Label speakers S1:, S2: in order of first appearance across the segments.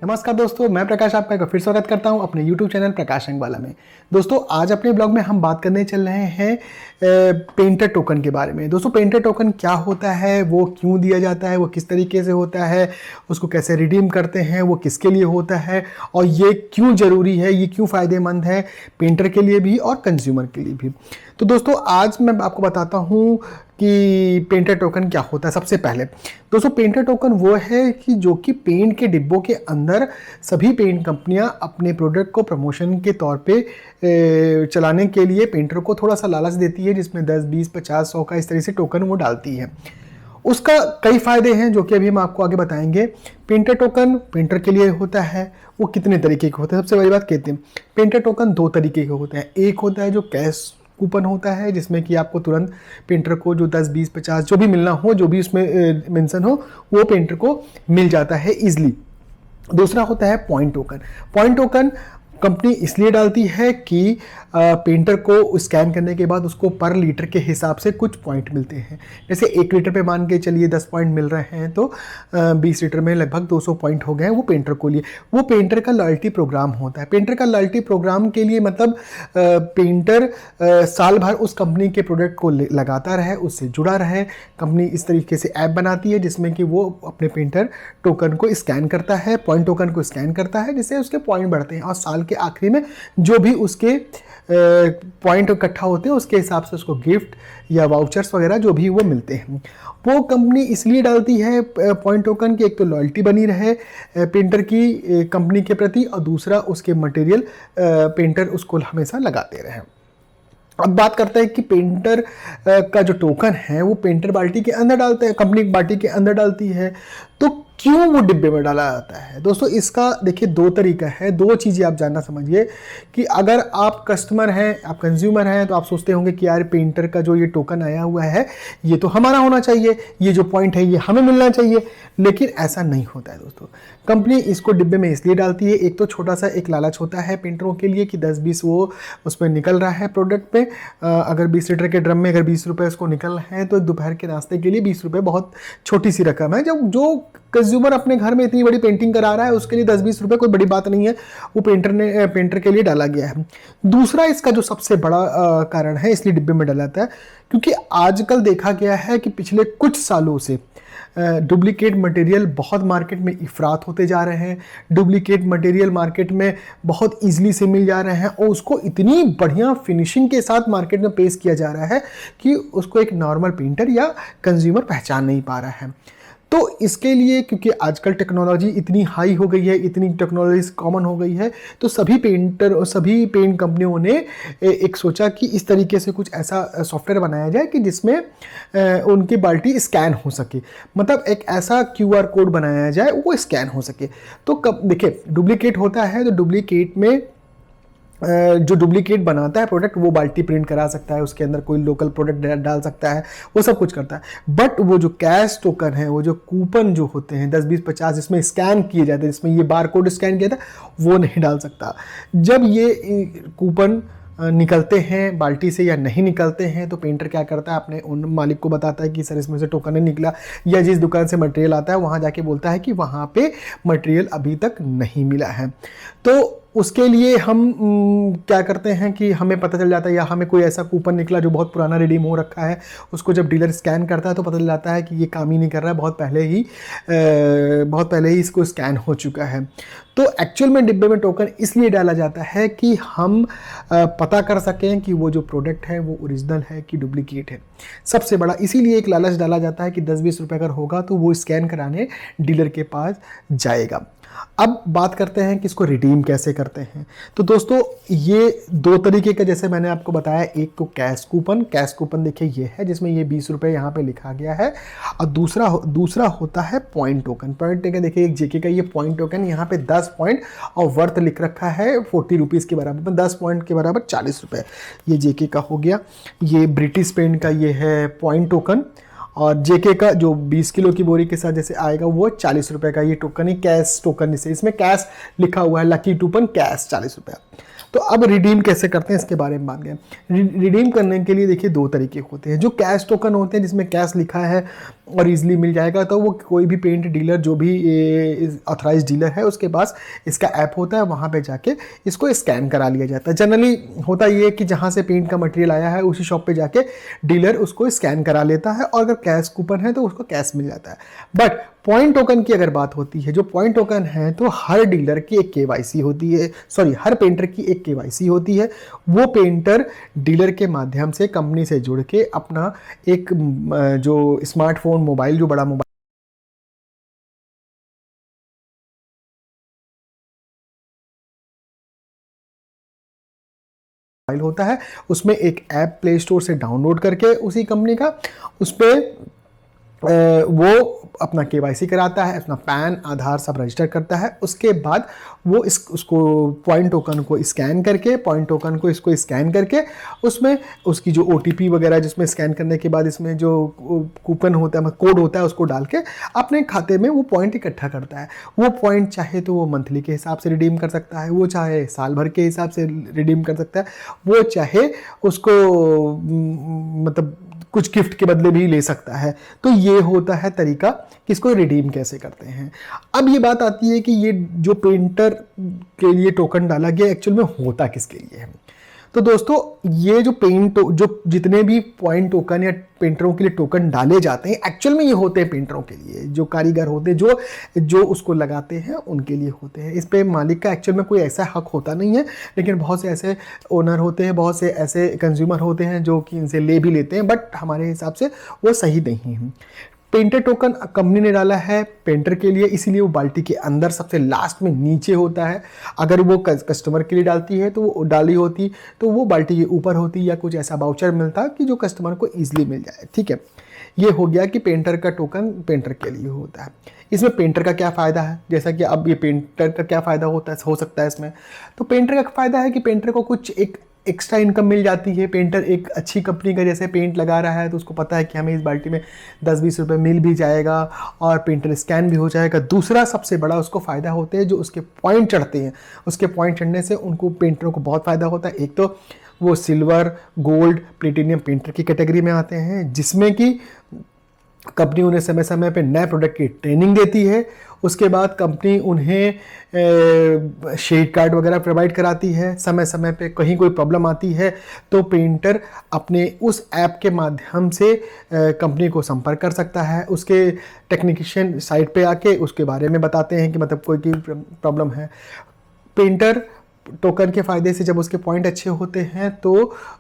S1: नमस्कार दोस्तों, मैं प्रकाश आपका एक फिर स्वागत करता हूं अपने YouTube चैनल प्रकाश अंगवाला में। दोस्तों आज अपने ब्लॉग में हम बात करने चल रहे हैं पेंटर टोकन के बारे में। दोस्तों पेंटर टोकन क्या होता है, वो क्यों दिया जाता है, वो किस तरीके से होता है, उसको कैसे रिडीम करते हैं, वो किसके लिए होता है और ये क्यों ज़रूरी है, ये क्यों फ़ायदेमंद है पेंटर के लिए भी और कंज्यूमर के लिए भी। तो दोस्तों आज मैं आपको बताता हूँ कि पेंटर टोकन क्या होता है। सबसे पहले दोस्तों पेंटर टोकन वो है कि जो कि पेंट के डिब्बों के अंदर सभी पेंट कंपनियां अपने प्रोडक्ट को प्रमोशन के तौर पे चलाने के लिए पेंटर को थोड़ा सा लालच देती है, जिसमें 10, 20, 50, 100 का इस तरह से टोकन वो डालती है। उसका कई फायदे हैं जो कि अभी हम आपको आगे बताएंगे। पेंटर टोकन पेंटर के लिए होता है, वो कितने तरीके के होते हैं। सबसे बड़ी बात कहते हैं पेंटर टोकन दो तरीके के होते हैं। एक होता है जो कैश कूपन होता है, जिसमें कि आपको तुरंत पेंटर को जो 10, 20, 50 जो भी मिलना हो, जो भी उसमें मेंशन हो, वो पेंटर को मिल जाता है इजीली। दूसरा होता है point token. Point token company इसलिए डालती है कि पेंटर को स्कैन करने के बाद उसको पर लीटर के हिसाब से कुछ पॉइंट मिलते हैं। जैसे 1 लीटर पे मान के चलिए 10 पॉइंट मिल रहे हैं, तो 20 लीटर में लगभग 200 पॉइंट हो गए हैं वो पेंटर को लिए। वो पेंटर का लॉयल्टी प्रोग्राम होता है। पेंटर का लॉयल्टी प्रोग्राम के लिए मतलब पेंटर साल भर उस कंपनी के प्रोडक्ट को लगाता रहे, उससे जुड़ा रहे। कंपनी इस तरीके से ऐप बनाती है जिसमें कि वो अपने पेंटर टोकन को स्कैन करता है, पॉइंट टोकन को स्कैन करता है, जिससे उसके पॉइंट बढ़ते हैं और साल के आखिरी में जो भी उसके पॉइंट इकट्ठा होते हैं उसके हिसाब से उसको गिफ्ट या वाउचर्स वगैरह जो भी वो मिलते हैं। वो कंपनी इसलिए डालती है पॉइंट टोकन की, एक तो लॉयल्टी बनी रहे पेंटर की कंपनी के प्रति, और दूसरा उसके मटेरियल पेंटर उसको हमेशा लगाते रहे। अब बात करते हैं कि पेंटर का जो टोकन है वो पेंटर बाल्टी के अंदर डालते हैं, कंपनी बाल्टी के अंदर डालती है। तो क्यों वो डिब्बे में डाला जाता है दोस्तों, इसका देखिए दो तरीका है, दो चीज़ें आप जानना समझिए। कि अगर आप कस्टमर हैं, आप कंज्यूमर हैं, तो आप सोचते होंगे कि यार पेंटर का जो ये टोकन आया हुआ है ये तो हमारा होना चाहिए, ये जो पॉइंट है ये हमें मिलना चाहिए। लेकिन ऐसा नहीं होता है दोस्तों। कंपनी इसको डिब्बे में इसलिए डालती है, एक तो छोटा सा एक लालच होता है पेंटरों के लिए कि 10-20 वो उसमें निकल रहा है प्रोडक्ट पे। अगर 20 लीटर के ड्रम में अगर 20 रुपये उसको निकल रहे हैं, तो दोपहर के नाश्ते के लिए 20 रुपये बहुत छोटी सी रकम है। जब जो कंज्यूमर अपने घर में इतनी बड़ी पेंटिंग करा रहा है उसके लिए 10-20 रुपये कोई बड़ी बात नहीं है, वो पेंटर के लिए डाला गया है। दूसरा इसका जो सबसे बड़ा कारण है इसलिए डिब्बे में डाला जाता है, क्योंकि आजकल देखा गया है कि पिछले कुछ सालों से डुप्लीकेट मटेरियल बहुत मार्केट में इफरात होते जा रहे हैं। डुप्लीकेट मटेरियल मार्केट में बहुत ईजिली से मिल जा रहे हैं और उसको इतनी बढ़िया फिनिशिंग के साथ मार्केट में पेश किया जा रहा है कि उसको एक नॉर्मल पेंटर या कंज्यूमर पहचान नहीं पा रहा है। तो इसके लिए क्योंकि आजकल टेक्नोलॉजी इतनी हाई हो गई है, इतनी टेक्नोलॉजी कॉमन हो गई है, तो सभी पेंटर और सभी पेंट कंपनियों ने एक सोचा कि इस तरीके से कुछ ऐसा सॉफ्टवेयर बनाया जाए कि जिसमें उनकी बाल्टी स्कैन हो सके। मतलब एक ऐसा QR कोड बनाया जाए वो स्कैन हो सके। तो कब देखिए डुप्लीकेट होता है तो डुप्लीकेट में जो डुप्लीकेट बनाता है प्रोडक्ट वो बाल्टी प्रिंट करा सकता है, उसके अंदर कोई लोकल प्रोडक्ट डाल सकता है, वो सब कुछ करता है। बट वो जो कैश टोकन है, वो जो कूपन जो होते हैं 10, 20, 50 जिसमें स्कैन किए जाते हैं, जिसमें ये बार कोड स्कैन किया था, वो नहीं डाल सकता। जब ये कूपन निकलते हैं बाल्टी से या नहीं निकलते हैं, तो पेंटर क्या करता है, अपने उन मालिक को बताता है कि सर इसमें से टोकन नहीं निकला, या जिस दुकान से मटेरियल आता है वहाँ जाके बोलता है कि वहाँ पे मटेरियल अभी तक नहीं मिला है। तो उसके लिए हम क्या करते हैं कि हमें पता चल जाता है, या हमें कोई ऐसा कूपन निकला जो बहुत पुराना रिडीम हो रखा है, उसको जब डीलर स्कैन करता है तो पता चल जाता है कि ये काम ही नहीं कर रहा है, बहुत पहले ही इसको स्कैन हो चुका है। तो एक्चुअल में डिब्बे में टोकन इसलिए डाला जाता है कि हम पता कर सकें कि वो जो प्रोडक्ट है वो ओरिजिनल है कि डुप्लीकेट है। सबसे बड़ा इसीलिए एक लालच डाला जाता है कि 10-20 रुपये अगर होगा तो वो स्कैन कराने डीलर के पास जाएगा। अब बात करते हैं कि इसको रिडीम कैसे करते हैं। तो दोस्तों ये दो तरीके का, जैसे मैंने आपको बताया, एक तो कैश कूपन देखिए ये है जिसमें ये 20 रुपये यहाँ पे लिखा गया है, और दूसरा होता है पॉइंट टोकन। पॉइंट टोकन देखिए एक JK का ये पॉइंट टोकन, यहाँ पे 10 पॉइंट और वर्थ लिख रखा है 40 रुपीज़ के बराबर, 10 पॉइंट के बराबर 40 रुपये, ये JK का हो गया। ये ब्रिटिश पेंट का ये है पॉइंट टोकन, और JK का जो 20 किलो की बोरी के साथ जैसे आएगा वो 40 रुपये का ये टोकन ही कैश टोकन, इसमें कैश लिखा हुआ है, लकी टोकन कैश 40 रुपये। तो अब रिडीम कैसे करते हैं इसके बारे में बात करें। रिडीम करने के लिए देखिए दो तरीके होते हैं। जो कैश टोकन होते हैं जिसमें कैश लिखा है और इजीली मिल जाएगा, तो वो कोई भी पेंट डीलर जो भी ऑथराइज डीलर है उसके पास इसका ऐप होता है, वहाँ पे जाके इसको स्कैन करा लिया जाता है। जनरली होता ये कि जहाँ से पेंट का मटेरियल आया है उसी शॉप पे जाके डीलर उसको स्कैन करा लेता है, और अगर कैश कूपन है तो उसको कैश मिल जाता है। बट पॉइंट टोकन की अगर बात होती है, जो पॉइंट टोकन है तो हर डीलर की एक केवाईसी होती है, सॉरी हर पेंटर की एक केवाईसी होती है। वो पेंटर डीलर के माध्यम से कंपनी से जुड़ के अपना एक जो स्मार्टफोन मोबाइल, जो बड़ा मोबाइल होता है उसमें एक ऐप प्ले स्टोर से डाउनलोड करके उसी कंपनी का, उस पर वो अपना केवाईसी कराता है, अपना पैन आधार सब रजिस्टर करता है। उसके बाद वो उसको पॉइंट टोकन को स्कैन करके, पॉइंट टोकन को इसको स्कैन करके उसमें उसकी जो OTP वगैरह, जिसमें स्कैन करने के बाद इसमें जो कूपन होता है, कोड होता है, उसको डाल के अपने खाते में वो पॉइंट इकट्ठा करता है। वो पॉइंट चाहे तो वो मंथली के हिसाब से रिडीम कर सकता है, वो चाहे साल भर के हिसाब से रिडीम कर सकता है, वो चाहे उसको मतलब कुछ गिफ्ट के बदले भी ले सकता है। तो ये होता है तरीका कि इसको रिडीम कैसे करते हैं। अब ये बात आती है कि ये जो पेंटर के लिए टोकन डाला गया एक्चुअल में होता किसके लिए है। तो दोस्तों ये जो जो जितने भी पॉइंट टोकन या पेंटरों के लिए टोकन डाले जाते हैं एक्चुअल में ये होते हैं पेंटरों के लिए, जो कारीगर होते हैं, जो उसको लगाते हैं उनके लिए होते हैं। इस पे मालिक का एक्चुअल में कोई ऐसा हक होता नहीं है, लेकिन बहुत से ऐसे ओनर होते हैं, बहुत से ऐसे कंज्यूमर होते हैं जो कि इनसे ले भी लेते हैं, बट हमारे हिसाब से वो सही नहीं है। पेंटर टोकन कंपनी ने डाला है पेंटर के लिए, इसीलिए वो बाल्टी के अंदर सबसे लास्ट में नीचे होता है। अगर वो कस्टमर के लिए डालती है तो वो डाली होती तो वो बाल्टी के ऊपर होती, या कुछ ऐसा बाउचर मिलता कि जो कस्टमर को ईजिली मिल जाए। ठीक है, ये हो गया कि पेंटर का टोकन पेंटर के लिए होता है। इसमें पेंटर का क्या फ़ायदा है, जैसा कि अब ये पेंटर का क्या फ़ायदा होता है हो सकता है इसमें, तो पेंटर का फ़ायदा है कि पेंटर को कुछ एक एक्स्ट्रा इनकम मिल जाती है। पेंटर एक अच्छी कंपनी का जैसे पेंट लगा रहा है तो उसको पता है कि हमें इस बाल्टी में 10-20 रुपये मिल भी जाएगा और पेंटर स्कैन भी हो जाएगा। दूसरा सबसे बड़ा उसको फ़ायदा होते हैं जो उसके पॉइंट चढ़ते हैं, उसके पॉइंट चढ़ने से उनको पेंटरों को बहुत फ़ायदा होता है। एक तो वो सिल्वर, गोल्ड, प्लेटिनियम पेंटर की कैटेगरी में आते हैं, जिसमें कि कंपनी उन्हें समय समय पे नए प्रोडक्ट की ट्रेनिंग देती है। उसके बाद कंपनी उन्हें शेड कार्ड वगैरह प्रोवाइड कराती है। समय समय पे कहीं कोई प्रॉब्लम आती है तो पेंटर अपने उस ऐप के माध्यम से कंपनी को संपर्क कर सकता है। उसके टेक्नीशियन साइट पे आके उसके बारे में बताते हैं कि मतलब कोई की प्रॉब्लम है। पेंटर टोकन के फ़ायदे से जब उसके पॉइंट अच्छे होते हैं तो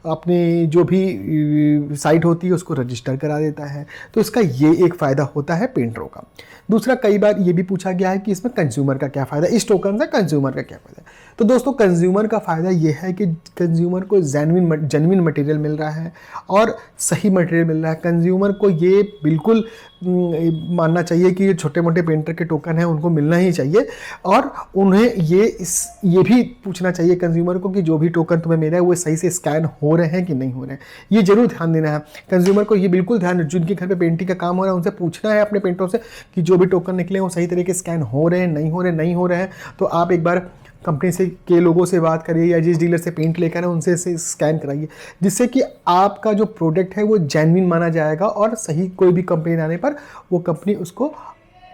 S1: अपनी जो भी साइट होती है उसको रजिस्टर करा देता है। तो इसका ये एक फ़ायदा होता है पेंटरों का। दूसरा, कई बार ये भी पूछा गया है कि इसमें कंज्यूमर का क्या फ़ायदा, इस टोकन से कंज्यूमर का क्या फ़ायदा। तो दोस्तों कंज्यूमर का फ़ायदा ये है कि कंज्यूमर को जेन्युइन मटेरियल मिल रहा है और सही मटेरियल मिल रहा है। कंज्यूमर को ये बिल्कुल मानना चाहिए कि ये छोटे मोटे पेंटर के टोकन हैं उनको मिलना ही चाहिए, और उन्हें ये भी पूछना चाहिए कंज्यूमर को कि जो भी टोकन तुम्हें मिल रहा है वो सही से स्कैन हो रहे हैं कि नहीं हो रहे हैं। ये जरूर ध्यान देना है कंज्यूमर को, ये बिल्कुल ध्यान, जिनके घर पे पेंटिंग का काम हो रहा है उनसे पूछना है अपने पेंटरों से कि जो भी टोकन निकले वो सही तरीके स्कैन हो रहे हैं, नहीं हो रहे हैं। तो आप एक बार कंपनी से के लोगों से बात करिए या जिस डीलर से पेंट लेकर है उनसे स्कैन कराइए, जिससे कि आपका जो प्रोडक्ट है वो जेन्युइन माना जाएगा और सही कोई भी कंप्लेन आने पर वो कंपनी उसको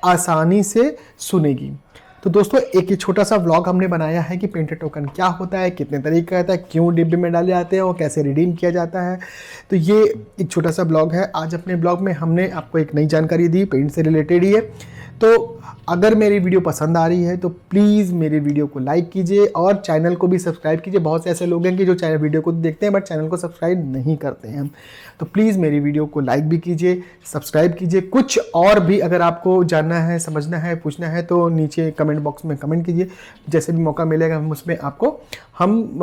S1: आसानी से सुनेगी। तो दोस्तों एक ये छोटा सा व्लॉग हमने बनाया है कि पेंटर टोकन क्या होता है, कितने तरीके का होता है, क्यों डिब्बे में डाले जाते हैं और कैसे रिडीम किया जाता है। तो ये एक छोटा सा ब्लॉग है। आज अपने ब्लॉग में हमने आपको एक नई जानकारी दी, पेंट से रिलेटेड ही है। तो अगर मेरी वीडियो पसंद आ रही है तो प्लीज़ मेरे वीडियो को लाइक कीजिए और चैनल को भी सब्सक्राइब कीजिए। बहुत से ऐसे लोग हैं कि जो चैनल वीडियो को देखते हैं बट चैनल को सब्सक्राइब नहीं करते हैं। तो प्लीज़ मेरी वीडियो को लाइक भी कीजिए, सब्सक्राइब कीजिए। कुछ और भी अगर आपको जानना है, समझना है, पूछना है तो नीचे कमेंट बॉक्स में कमेंट कीजिए। जैसे भी मौका मिलेगा हम उसमें आपको हम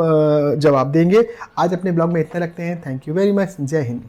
S1: जवाब देंगे। आज अपने ब्लॉग में इतना रखते हैं। Thank you very much. जय हिंद।